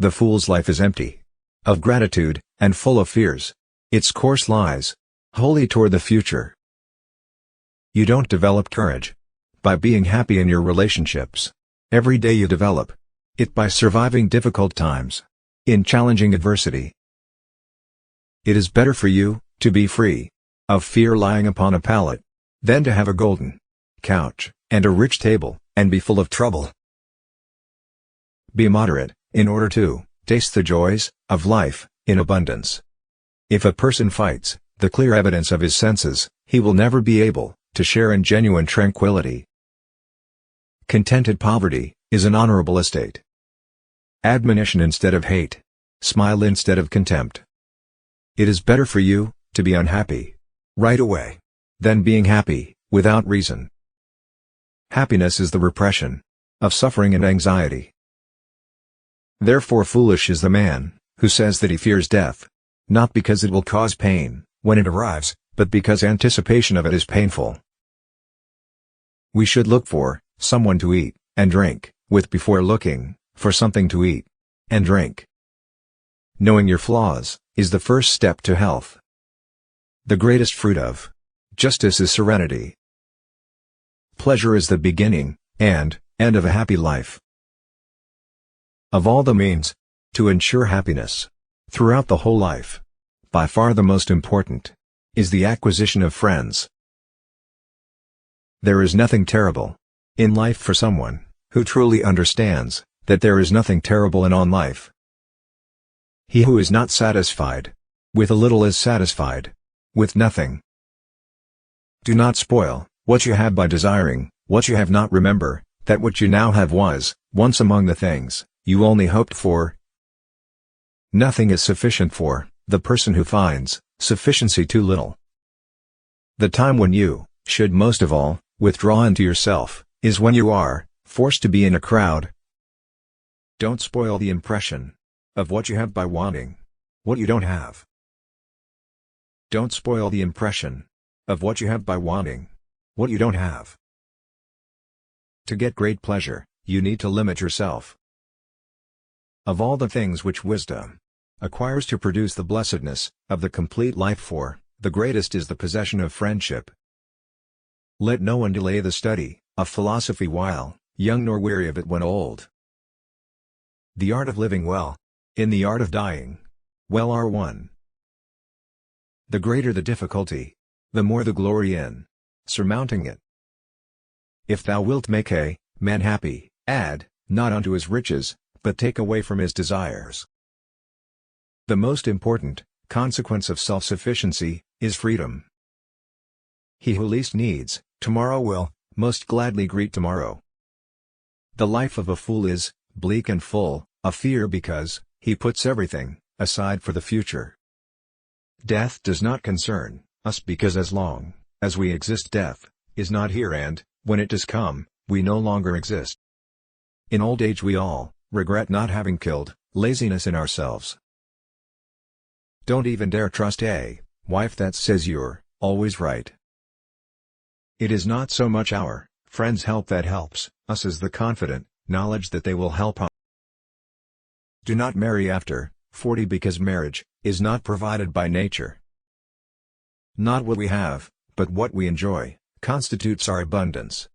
The fool's life is empty of gratitude, and full of fears. Its course lies wholly toward the future. You don't develop courage by being happy in your relationships. Every day you develop it by surviving difficult times, in challenging adversity. It is better for you to be free of fear lying upon a pallet, than to have a golden couch and a rich table, and be full of trouble. Be moderate, in order to taste the joys of life in abundance. If a person fights the clear evidence of his senses, he will never be able to share in genuine tranquility. Contented poverty is an honorable estate. Admonition instead of hate. Smile instead of contempt. It is better for you to be unhappy right away than being happy without reason. Happiness is the repression of suffering and anxiety. Therefore foolish is the man who says that he fears death, not because it will cause pain when it arrives, but because anticipation of it is painful. We should look for someone to eat and drink with before looking for something to eat and drink. Knowing your flaws is the first step to health. The greatest fruit of justice is serenity. Pleasure is the beginning and end of a happy life. Of all the means to ensure happiness throughout the whole life, by far the most important is the acquisition of friends. There is nothing terrible in life for someone who truly understands that there is nothing terrible in on life. He who is not satisfied with a little is satisfied with nothing. Do not spoil what you have by desiring what you have not. Remember that what you now have was once among the things you only hoped for. Nothing is sufficient for the person who finds sufficiency too little. The time when you should most of all withdraw into yourself is when you are forced to be in a crowd. Don't spoil the impression of what you have by wanting what you don't have. Don't spoil the impression of what you have by wanting what you don't have. To get great pleasure, you need to limit yourself. Of all the things which wisdom acquires to produce the blessedness of the complete life, for the greatest is the possession of friendship. Let no one delay the study of philosophy while young, nor weary of it when old. The art of living well, in the art of dying well, are one. The greater the difficulty, the more the glory in surmounting it. If thou wilt make a man happy, add not unto his riches, but take away from his desires. The most important consequence of self-sufficiency is freedom. He who least needs tomorrow will most gladly greet tomorrow. The life of a fool is bleak and full of fear because he puts everything aside for the future. Death does not concern us because as long as we exist, death is not here, and when it does come, we no longer exist. In old age we all regret not having killed laziness in ourselves. Don't even dare trust a wife that says you're always right. It is not so much our friends' help that helps us as the confident knowledge that they will help us. Do not marry after 40 because marriage is not provided by nature. Not what we have, but what we enjoy constitutes our abundance.